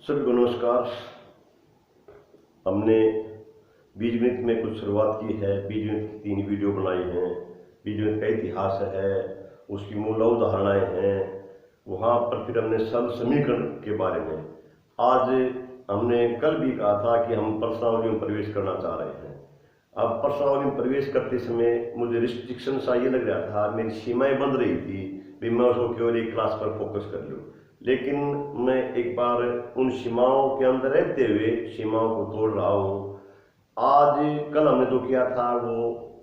सभी को नमस्कार। हमने बीजगणित में कुछ शुरुआत की है। बीजगणित की 3 वीडियो बनाई हैं। बीजगणित का इतिहास है, उसकी मूल उदाहरणाएँ हैं। वहाँ पर फिर हमने सरल समीकरण के बारे में, आज हमने कल भी कहा था कि हम प्रश्नावली में प्रवेश करना चाह रहे हैं। अब प्रश्नावली में प्रवेश करते समय मुझे रिस्ट्रिक्शन सा ये लग रहा था, मेरी सीमाएं बंद रही थी भी मैं उसको केवल एक क्लास पर फोकस कर लूँ, लेकिन मैं एक बार उन सीमाओं के अंदर रहते हुए सीमाओं को तोड़ रहा हूँ। आज कल हमने जो किया था वो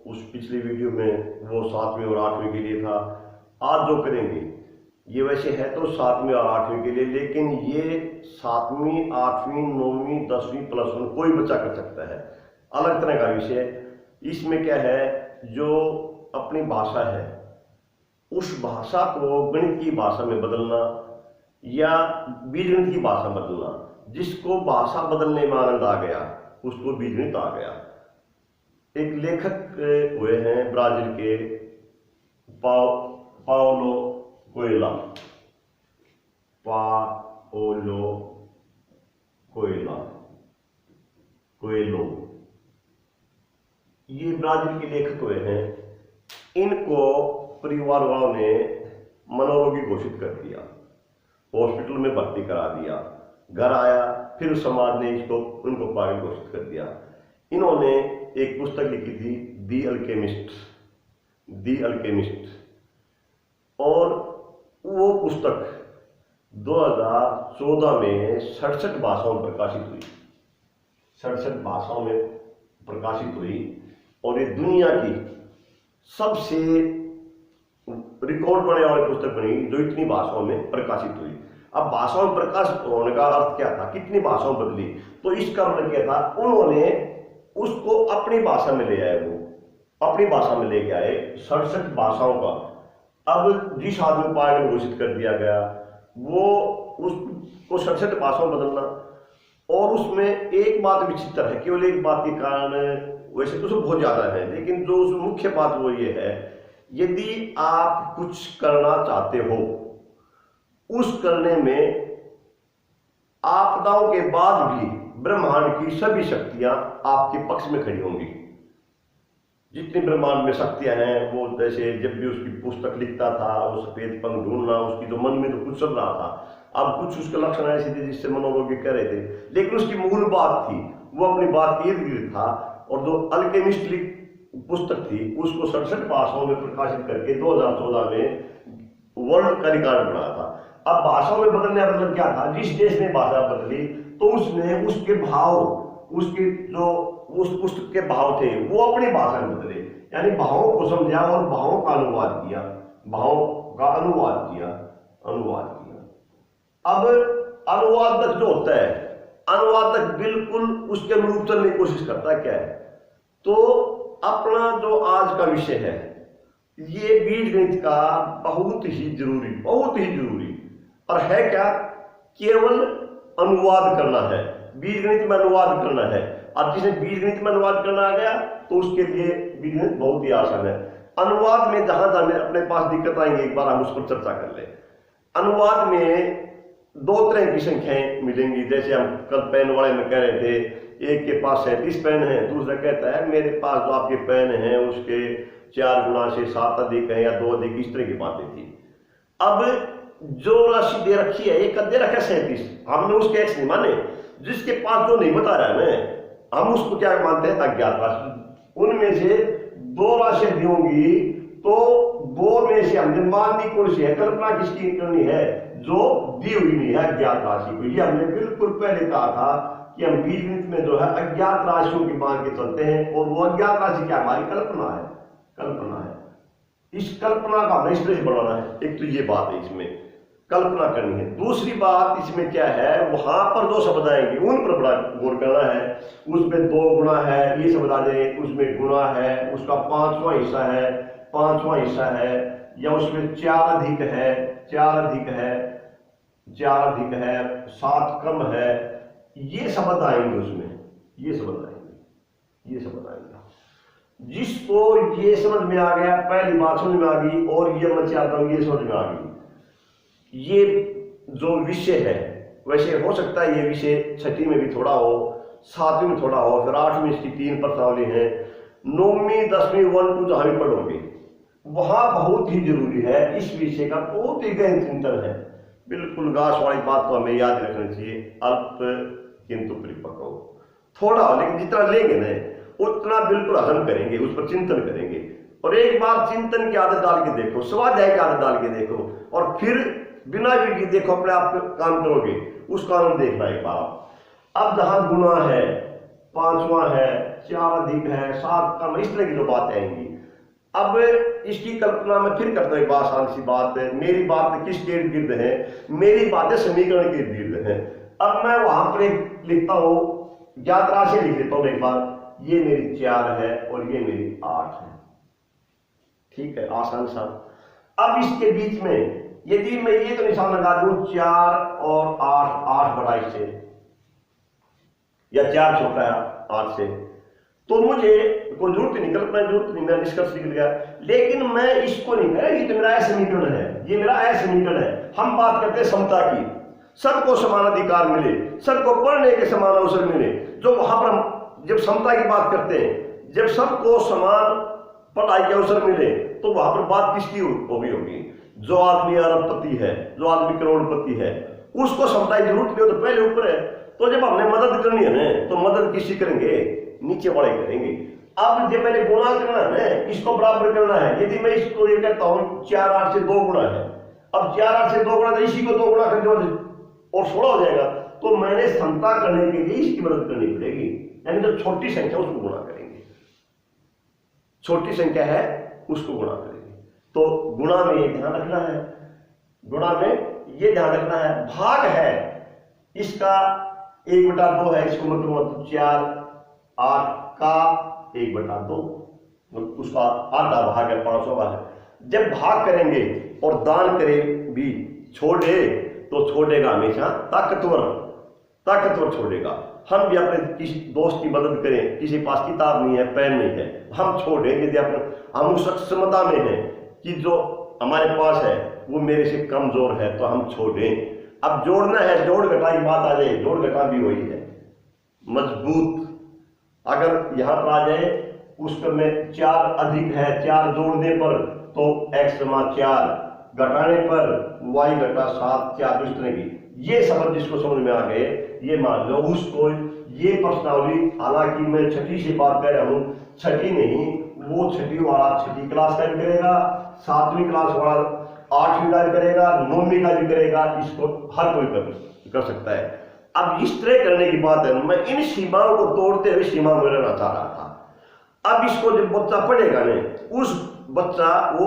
उस पिछली वीडियो में वो 7वीं और 8वीं के लिए था। आज जो करेंगे ये वैसे है तो 7वीं और 8वीं के लिए, लेकिन ये 7वीं 8वीं 9वीं 10वीं +1 कोई बच्चा कर सकता है। अलग तरह का विषय। इसमें क्या है, जो अपनी भाषा है उस भाषा को गणित की भाषा में बदलना या बीजगणित की भाषा बदलना। जिसको भाषा बदलने में आनंद आ गया उसको बीजगणित आ गया। एक लेखक हुए हैं ब्राजील के, पाओलो कोएल्हो। ये ब्राजील के लेखक हुए हैं। इनको परिवार वालों ने मनोरोगी घोषित कर दिया, हॉस्पिटल में भर्ती करा दिया। घर आया फिर समाज ने उनको पागल घोषित कर दिया। इन्होंने एक पुस्तक लिखी थी, दी अल्केमिस्ट, और वो पुस्तक 2014 में 67 भाषाओं में प्रकाशित हुई। 67 भाषाओं में प्रकाशित हुई और ये दुनिया की सबसे रिकॉर्ड बनने वाली पुस्तक बनी जो इतनी भाषाओं में प्रकाशित हुई। अब भाषाओं में प्रकाशित होने का अर्थ क्या था, कितनी भाषाओं बदली, तो इसका मतलब क्या था, उन्होंने उसको अपनी भाषा में ले आए। वो अपनी भाषा में लेके आए 67 भाषाओं का। अब जिस आदमी को पागल घोषित कर दिया गया वो उसको 67 भाषाओं में बदलना, और उसमें एक बात विचित्र है, केवल एक बात के कारण, वैसे तो सब बहुत ज्यादा है लेकिन जो उसमें मुख्य बात वो ये है, यदि आप कुछ करना चाहते हो उस करने में आपदाओं के बाद भी ब्रह्मांड की सभी शक्तियां आपके पक्ष में खड़ी होंगी। जितनी ब्रह्मांड में शक्तियां हैं, वो जैसे जब भी उसकी पुस्तक लिखता था वो सफेद पंख ढूंढना, उसकी जो मन में तो कुछ चल रहा था। अब कुछ उसके लक्षण ऐसे थे जिससे मनोरोगी कह रहे थे, लेकिन उसकी मूल बात थी, वो अपनी बात के इर्द गिर्द था। और जो अल्केमिस्ट पुस्तक थी उसको 67 भाषाओं में प्रकाशित करके 2014 में वर्ल्ड का रिकॉर्ड बना था। अब भाषाओं में बदलने का मतलब क्या था, जिस देश ने भाषा बदली तो उसने उसके भाव, उसके जो उस पुस्तक के भाव थे वो अपनी भाषा में बदले, यानी भावों को समझा और भावों का अनुवाद किया, भावों का अनुवाद किया। अब अनुवादक जो होता है, अनुवादक बिल्कुल उसके अनुरूप चलने की कोशिश करता है। क्या है, तो अपना जो आज का विषय है ये बीजगणित का बहुत ही जरूरी और है क्या, केवल अनुवाद करना है, बीजगणित में अनुवाद करना है। अब जिसे बीजगणित में अनुवाद करना आ गया तो उसके लिए बीजगणित बहुत ही आसान है। अनुवाद में जहां जहां अपने पास दिक्कत आएंगे एक बार हम उस पर चर्चा कर ले। अनुवाद में 2 तरह की संख्याएं मिलेंगी। जैसे हम कल पेन वाले में कह रहे थे, एक के पास 37 पेन है, दूसरा कहता है मेरे पास जो आपके पेन हैं उसके 4 गुना से 7 अधिक है या 2 अधिक, इस तरह की बातें थी। अब जो राशि दे रखी है, एक दे रखा है 37, हमने उसके एक्स नहीं माने। जिसके पास जो नहीं बता रहा है ना, हम उसको क्या मानते हैं, अज्ञात राशि। उनमें से 2 राशियां दी होंगी तो 2 में से हमने माननी कौन सी है, कल्पना किसकी करनी है, जो दी हुई नहीं है, अज्ञात राशि को। ये हमने बिल्कुल पहले कहा था कि हम बीजगणित में जो है अज्ञात राशियों की मान के चलते हैं, और वो अज्ञात राशि क्या, हमारी कल्पना है। इस कल्पना का हमें इस तरह बनाना है। एक तो ये बात है, इसमें कल्पना करनी है। दूसरी बात इसमें क्या है, वहां पर जो शब्द आएंगे उन पर बड़ा गौर करना है। उसमें 2 गुना है ये शब्द आ जाए, उसमें गुना है, उसका 5वां हिस्सा है, या उसमें 4 अधिक है, 7 कम है, ये शब्द आएंगे उसमें, ये शब्द आएंगे। जिसको ये समझ में आ गया, पहली बात समझ में आ गई, और ये मैं चाहता हूं ये समझ में आ गई, ये जो विषय है वैसे हो सकता है ये विषय छठी में भी थोड़ा हो, 7वीं में थोड़ा हो, फिर 8वीं इसकी 3 प्रश्नावली है, 9वीं 10वीं 1 2 जहां भी पढ़ोगे वहां बहुत ही जरूरी है, इस विषय का बहुत ही गहन चिंतन है। बिल्कुल घास वाली बात तो हमें याद रखनी चाहिए, अल्प किंतु परिपक्व, थोड़ा हो लेकिन जितना लेंगे ना उतना बिल्कुल हजम करेंगे, उस पर चिंतन करेंगे। और एक बार चिंतन की आदत डाल के देखो, स्वाध्याय की आदत डाल के देखो, और फिर बिना वीडियो देखो अपने आप काम करोगे, उसका आनंद देखना एक बार आप। अब जहां गुना है, 5वां है, 4 अधिक है, 7 कम, इस तरह की जो बातें आएंगी, अब इसकी कल्पना मैं फिर करता हूं एक बात, आसान सी बात है, मेरी बात किसके इर्द गिर्द है, मेरी बातें समीकरण के इर्द गिर्द है। अब मैं वहां पर एक लिखता हूं, ज्ञात राशि लिख देता हूं एक बार, ये मेरी 4 है और ये मेरी 8 है, ठीक है, आसान सा। अब इसके बीच में यदि मैं ये तो निशान लगा दूं 4 और 8, 8 बड़ा इससे या 4 छोटा है 8 से, तो मुझे कोई जरूरत नहीं, कल्पना जरूरत नहीं, मैं निष्कर्ष निकल गया। लेकिन मैं इसको नहीं कह रहा ये तो मेरा समीकरण है, ये मेरा समीकरण है। हम बात करते हैं समता की, सबको समान अधिकार मिले, सबको पढ़ने के समान अवसर मिले। जो वहां पर हम जब समता की बात करते हैं, जब सबको समान पढ़ाई के अवसर मिले, तो वहां पर बात किसकी होगी? जो आदमी अरबपति है, जो आदमी करोड़पति है, उसको समता की जरूरत नहीं हो तो पहले ऊपर है। तो जब हमने मदद करनी है ना, तो मदद किसी करेंगे? नीचे वाले करेंगे। अब जब मैंने गुणा करना है ना, इसको बराबर करना है। यदि मैं इसको ये कहता हूं 4 8 से 2 गुणा है, अब 4 8 से 2 गुणा, तो इसी को 2 गुणा कर दो और 16 हो जाएगा। तो मैंने समता करने के लिए इसकी मदद करनी पड़ेगी, यानी जो छोटी संख्या उसको गुणा करेंगे, छोटी संख्या है उसको गुणा करेंगे। तो गुणा में ये ध्यान रखना है, गुणा में ये ध्यान रखना है। भाग है इसका 1/2 है, इसको मतलब 4 8 का 1/2, उसका आधा भाग है, 500 है। जब भाग करेंगे और दान करें भी, छोड़े तो छोड़ेगा हमेशा ताकतवर छोड़ेगा। हम भी अपने किसी दोस्त की मदद करें, किसी पास किताब नहीं है, पेन नहीं है, हम छोड़ें। यदि हम उस क्षमता में हैं कि जो हमारे पास है वो मेरे से कमजोर है, तो हम छोड़ें। अब जोड़ना है, जोड़ घटा की बात आ जाए, जोड़ घटा भी वही है, मजबूत। अगर यहां पर आ जाए उसका में 4 अधिक है, 4 जोड़ने पर तो x = 4, घटाने पर y घटा 7, 4 इस तरह की। ये समझ जिसको समझ में आ गए, ये मान लो उसको ये प्रश्नावली, हालांकि मैं छठी से बात कर रहा हूं, छठी नहीं, वो छठी वाला 6ठी क्लास का भी करेगा, 7वीं क्लास वाला 8वीं का भी करेगा, 9वीं का भी करेगा, इसको हर कोई कर सकता है। अब इस तरह करने की बात है, मैं इन सीमाओं को तोड़ते हुए सीमा में रहना चाह रहा था। अब इसको जब बच्चा पढ़ेगा ने, उस बच्चा वो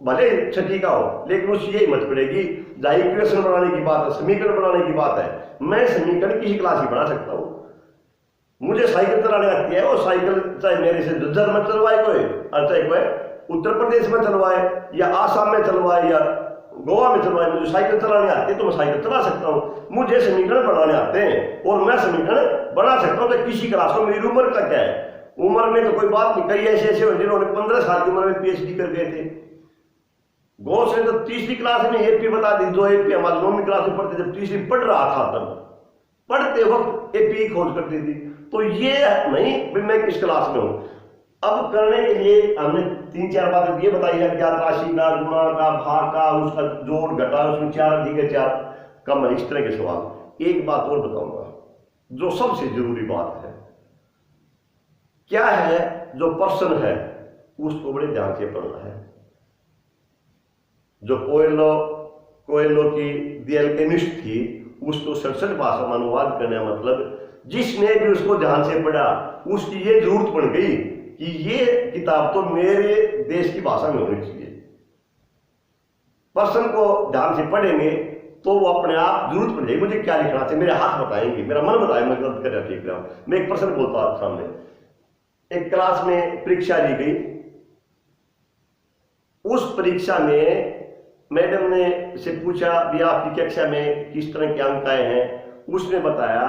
भले छठी का हो, लेकिन उस ये हिम्मत पड़ेगी, जहां इक्वेशन बनाने की बात है, समीकरण बनाने की बात है, मैं समीकरण किसी क्लास की बना सकता हूं। मुझे साइकिल चलाने आती है, वो साइकिल चाहे मेरे से जज्जर में चलवाए कोई, और चाहे कोई उत्तर प्रदेश में चलवाए या आसाम में चलवाए या गोवा में चलवाए, मुझे साइकिल चलाने आती है तो मैं साइकिल चला सकता हूँ। मुझे समीकरण बनाने आते हैं और मैं समीकरण बना सकता हूँ। तो किसी क्लास को मेरी उम्र का क्या है, उम्र में तो कोई बात नहीं। कई ऐसे हो जिन्होंने 15 साल की उम्र में PhD कर गए थे। घोष ने तो 3री क्लास में एपी बता दी, जो एपी हमारे 9वीं क्लास में पढ़ते, जब 3री पढ़ रहा था तब पढ़ते वक्त एपी खोज करती थी। तो ये नहीं मैं किस क्लास में हूं। अब करने के लिए हमने 3-4 बातें ये बताई है, ज्ञात राशि का, गुणा का, भाग का, उसका जोड़ घटा, उसमें 4 अधिक है 4 कम है, इस तरह के सवाल। एक बात और बताऊंगा जो सबसे जरूरी बात है, क्या है, जो प्रश्न है उसको बड़े ध्यान से पढ़ना है। जो कोयलो की दी अल्केमिस्ट थी, उसको 67 भाषा में अनुवाद करने का मतलब, जिसने भी उसको ध्यान से पढ़ा उसकी ये जरूरत पड़ गई कि ये किताब तो मेरे देश की भाषा में होनी चाहिए। प्रश्न को ध्यान से पढ़ेंगे तो वो अपने आप जरूरत पड़ जाएगी, मुझे क्या लिखना चाहिए, मेरे हाथ बताएंगे, मेरा मन बताएगा मैं गलत कर रहा ठीक रहा। मैं एक प्रश्न बोलता हूं सामने, एक क्लास में परीक्षा ली गई, उस परीक्षा में मैडम ने से पूछा भी आपकी कक्षा में किस तरह के अंक आए हैं। उसने बताया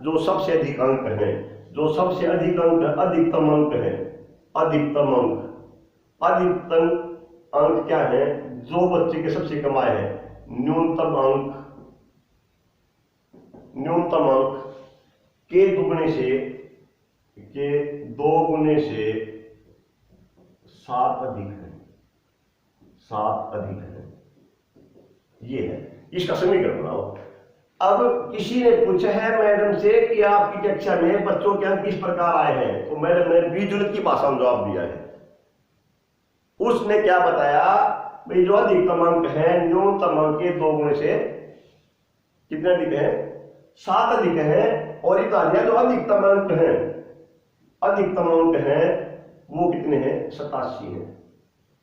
जो सबसे अधिक अंक है, जो सबसे अधिक अंक अधिकतम अंक है, अधिकतम अंक क्या है, जो बच्चे के सबसे कम आए हैं, न्यूनतम अंक न्यूनतम अंक के दुगने से, के 2 गुने से 7 अधिक है, 7 अधिक है, ये है। इसका समीकरण बनाओ। अब किसी ने पूछा है मैडम से कि आपकी कक्षा में बच्चों के अंक किस प्रकार आए हैं, तो मैडम ने बीजगणित की भाषा में जवाब दिया है। उसने क्या बताया भाई, जो अधिकतम अंक है न्यूनतम अंक के 2 गुने से कितने अधिक है, 7 अधिक है। और इतना जो अधिकतम अंक है, अधिकतम अंक है वो कितने हैं, 87 है।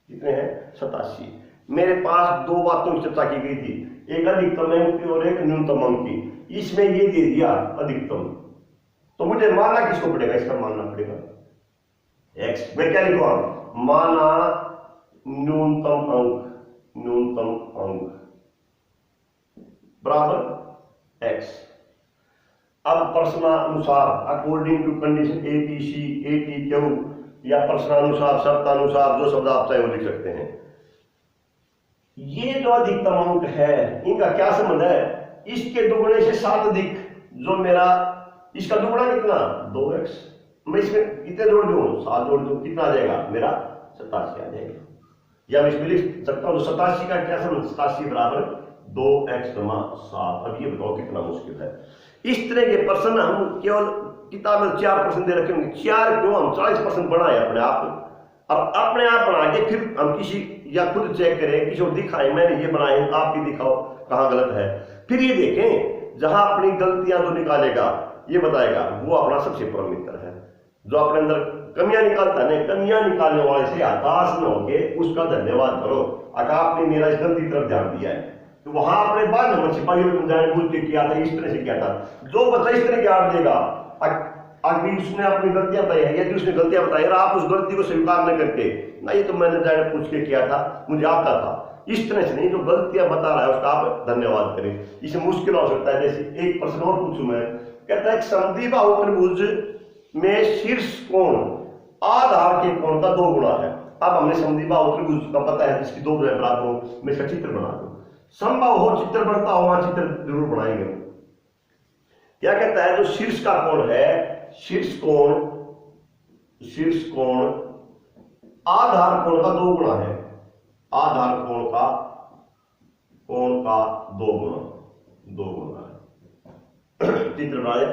कितने हैं, 87। मेरे पास 2 बातों की चर्चा की गई थी, एक अधिकतम अंक की और एक न्यूनतम अंक की। इसमें ये दे दिया अधिकतम, तो मुझे मानना किसको पड़ेगा, इसका मानना पड़ेगा x। मैं क्या लिखूंगा, माना न्यूनतम अंक, न्यूनतम अंक बराबर x। अब प्रश्नानुसार according to condition ABC ATQ, या प्रश्नानुसार शर्तानुसार, जो शब्द आप चाहे वो लिख सकते हैं। ये जो अधिकतम अंक है इनका क्या संबंध है, इसके दुगने से 7 अधिक, जो मेरा इसका दुगना कितना 2x, मैं इसमें कितने जोड़ दूं, 7 जोड़ दूं, कितना आ जाएगा मेरा 87 आ जाएगा। या मैं इसमें लिख सकता हूं 87 का क्या संबंध, 87 बराबर 2x 7। अब ये बताओ कितना मुश्किल है। इस तरह के प्रश्न हम केवल किताब में 4% दे रखे होंगे, 4 क्यों, हम 40% बनाए अपने आप। और अपने आप बना के फिर हम किसी या खुद चेक करें, किसी को दिखाएं मैंने ये बनाए, आप भी दिखाओ कहां गलत है। फिर ये देखें जहां अपनी गलतियां जो निकालेगा ये बताएगा वो अपना सबसे बड़ा मित्र है। जो अपने अंदर कमियां निकालता है, कमियां निकालने वाले से हताश न होके उसका धन्यवाद करो, अगर आपने मेरा इस गलती तरफ ध्यान दिया है। तो वहां अपने बाद में सिपाहियों में जाने बूझ के किया था, इस तरह से किया था। जो बच्चा इस तरह ज्ञान देगा, अगर उसने अपनी गलतियां बताई है, यदि उसने गलतियां बताई और आप उस गलती को स्वीकार न करके, ना ये तो मैंने जाने पूछ के किया था, मुझे आता था, इस तरह से नहीं, जो गलतियां बता रहा है उसका आप धन्यवाद करें। इसे मुश्किल हो सकता है। जैसे एक प्रश्न और पूछूं मैं, कहता है समद्विबाहु त्रिभुज में शीर्ष कोण आधार के कोण का 2 गुना है। अब हमने समद्विबाहु त्रिभुज का पता है जिसकी 2 भुजाएं बराबर हो, मैं इसका चित्र बना दूं। संभव हो चित्र बनता हो, वहां चित्र जरूर बनाएंगे। क्या कहता है, जो शीर्ष का कोण है, शीर्ष कोण आधार कोण का 2 गुना है, आधार कोण का 2 गुना है। चित्र बनाए।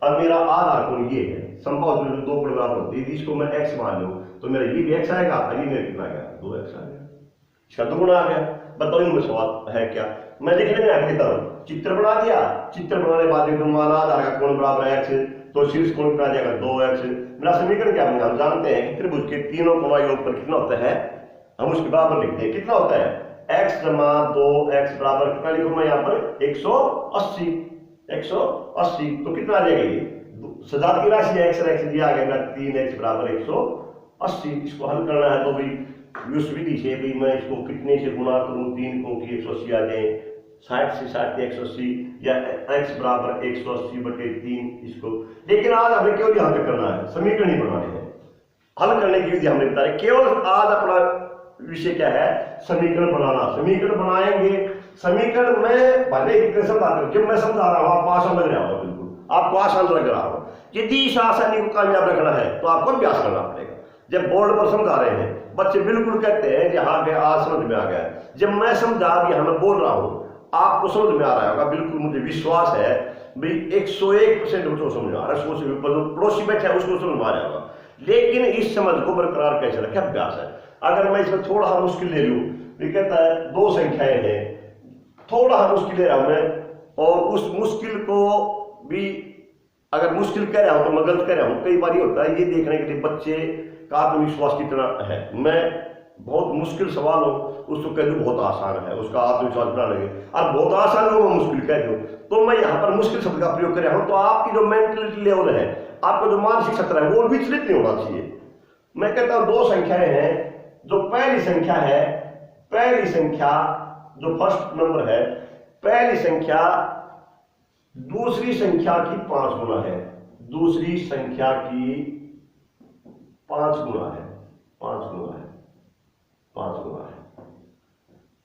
अब मेरा आधार कोण ये है, संभव 2 गुण बराबर होती है, इसको मैं x मान लूं तो मेरा ये भी x आएगा, ये मेरा कितना आ गया 2x आ गया, इसका 2 गुना आ गया। बताओ इनमें सवाल है क्या, मैं लिखने में आगे लिखता हूं। चित्र बना दिया, चित्र बनाने के बाद एकदम माना आधार का कोण बराबर x, तो शीर्ष कोण कितना आ जाएगा 2x। मेरा समीकरण क्या है, हम जानते हैं कि त्रिभुज के तीनों कोणों का योगफल कितना होता है, हम उसके बराबर लिखते हैं। कितना होता है, x जमा 2x बराबर कितना लिखूं मैं यहाँ पर 180। 180 तो कितना आ जाएगा, ये सजात की राशि है, x दिया गया 3x बराबर 180। इसको हल करना है तो भाई उस विधि से भी मैं इसको कितने से गुणा करूं, 3 को कि 180 आ जाए, 60 से 60 180, या x बराबर 180/3 इसको। लेकिन आज हमें केवल यहाँ पे करना है, समीकरण ही बनाने हैं, हल करने की विधि हमने बताया। केवल आज अपना विषय क्या है, समीकरण बनाना। समीकरण बनाएंगे, समीकरण में भले कितने समझाते हो, जब मैं समझा रहा हूँ आपको आसान लग रहा होगा, बिल्कुल आपको आसान लग रहा होगा। यदि इस आसानी को कामयाब रखना है तो आपको अभ्यास करना पड़ेगा। जब बोर्ड पर समझा रहे हैं बच्चे बिल्कुल कहते हैं कि हाँ आज समझ में आ गया। जब मैं समझा अभी मैं बोल रहा हूँ आपको समझ में आ रहा होगा, बिल्कुल मुझे विश्वास है भाई 101% बच्चों को समझ आ रहा है, 100 से ऊपर जो पड़ोसी बैठा है उसको समझ में आ रहा होगा। लेकिन इस समझ को बरकरार कैसे रखें, अभ्यास है। अगर मैं इसमें थोड़ा सा मुश्किल ले लूं, ये कहता है 2 संख्याएं हैं, थोड़ा सा मुश्किल ले रहा हूं मैं, और उस मुश्किल को भी अगर मुश्किल कह रहा हूं तो मैं गलत कह रहा हूं। कई बार ये होता है, ये देखने के लिए बच्चे का आत्मविश्वास कितना है। मैं बहुत मुश्किल सवाल हो उसको कह दूं बहुत आसान है, उसका आत्मविश्वास बना लगे, और बहुत आसान हो मैं मुश्किल कह दूं तो मैं यहाँ पर मुश्किल शब्द का प्रयोग कर रहा हूं, तो आपकी जो मेंटलिटी लेवल है, आपका जो मानसिक सत्र है वो विचलित नहीं होना चाहिए। मैं कहता हूं 2 संख्याएं हैं, जो पहली संख्या है, पहली संख्या जो फर्स्ट नंबर है, पहली संख्या दूसरी संख्या की 5 गुना है, दूसरी संख्या की 5 गुना है, 5 गुना है, 5 गुना है।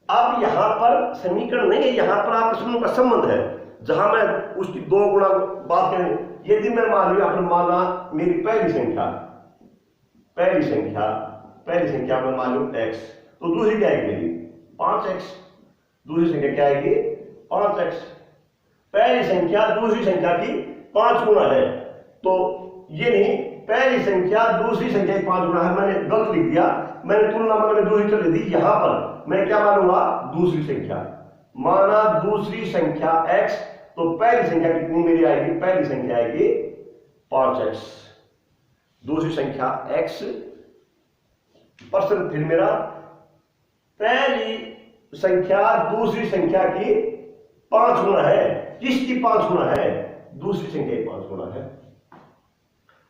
अब यहां पर समीकरण नहीं है, यहां पर आपस में का संबंध है। जहां मैं उसकी दो गुना बात करें, यदि मैं मान लिया आपने माना मेरी पहली संख्या मैं मान लू x, तो दूसरी क्या आएगी मेरी 5x, दूसरी संख्या क्या आएगी 5x। पहली संख्या दूसरी संख्या की 5 गुना है, तो ये नहीं पहली संख्या दूसरी संख्या की 5 गुना है, मैंने गलत लिख दिया, मैंने तुलना में मैंने दूसरी कर दी। यहां पर मैं क्या मानूंगा दूसरी संख्या, माना दूसरी संख्या x, तो पहली संख्या कितनी मेरी आएगी, पहली संख्या आएगी 5x, दूसरी संख्या x। प्रश्न फिर मेरा, पहली संख्या दूसरी संख्या की 5 गुना है, किसकी 5 गुना है, दूसरी संख्या की 5 गुना है।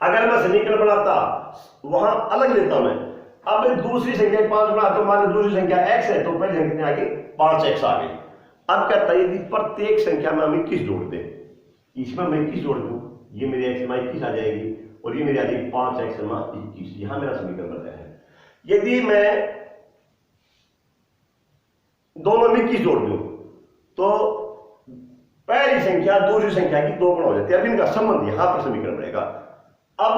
अगर मैं समीकरण बनाता वहां अलग लेता मैं, अब दूसरी संख्या 5 गुना, तो मान लो दूसरी संख्या x है, तो पहली संख्या आ गई 5x आ गई। अब कहता है यदि प्रत्येक संख्या में हम 21 जोड़ दें, इसमें मैं 21 जोड़ दूं, ये मेरी x में 21 आ जाएगी और ये मेरी आ जाएगी 5x में 21, यहां मेरा समीकरण बन रहा है। यदि मैं दोनों में 21 जोड़ दूं, तो पहली संख्या दूसरी संख्या की 2 गुना हो जाती है। अब इनका संबंध यहां पर समीकरण बनेगा। अब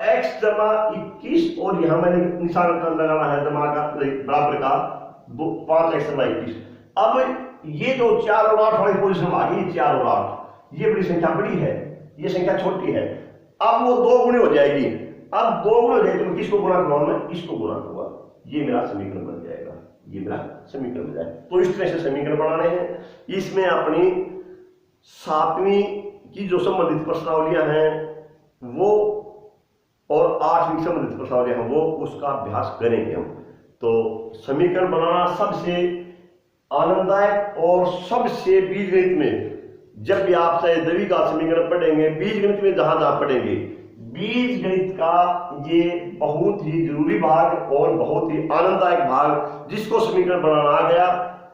x जमा 21 और यहां मैंने निशान लगाना है जमा का बराबर का 5x जमा 21। अब ये जो 4 और 8 वाली पोजीशन आ गई, 4 और 8, ये बड़ी संख्या बड़ी है, ये संख्या छोटी है, अब वो 2 गुनी हो जाएगी। अब 2 गुना हो जाएगी तो मैं किसको गुना करूंगा, मैं इसको गुना करूंगा, ये मेरा समीकरण बन जाएगा, ये मेरा समीकरण बन जाएगा। तो इस तरह से समीकरण बनाने हैं। इसमें अपनी 7वीं की जो संबंधित प्रश्नावलियां हैं वो और 8वीं संबंधित प्रश्नावलियां हैं वो उसका अभ्यास करेंगे हम। तो समीकरण बनाना सबसे आनंददायक और सबसे बीजगणित में, जब भी आप चाहे द्विघात समीकरण पढ़ेंगे, बीजगणित में जहां जहां पढ़ेंगे, बीजगणित का ये बहुत ही जरूरी भाग और बहुत ही आनंददायक भाग, जिसको समीकरण बनाना आ गया,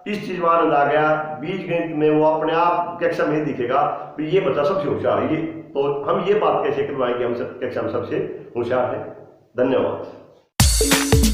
इस चीज में आनंद आ गया, बीजगणित में वो अपने आप कक्षा में दिखेगा तो ये बच्चा सबसे होशियार है। ये तो हम ये बात कैसे करवाएंगे, हम कक्षा में सबसे होशियार है। धन्यवाद।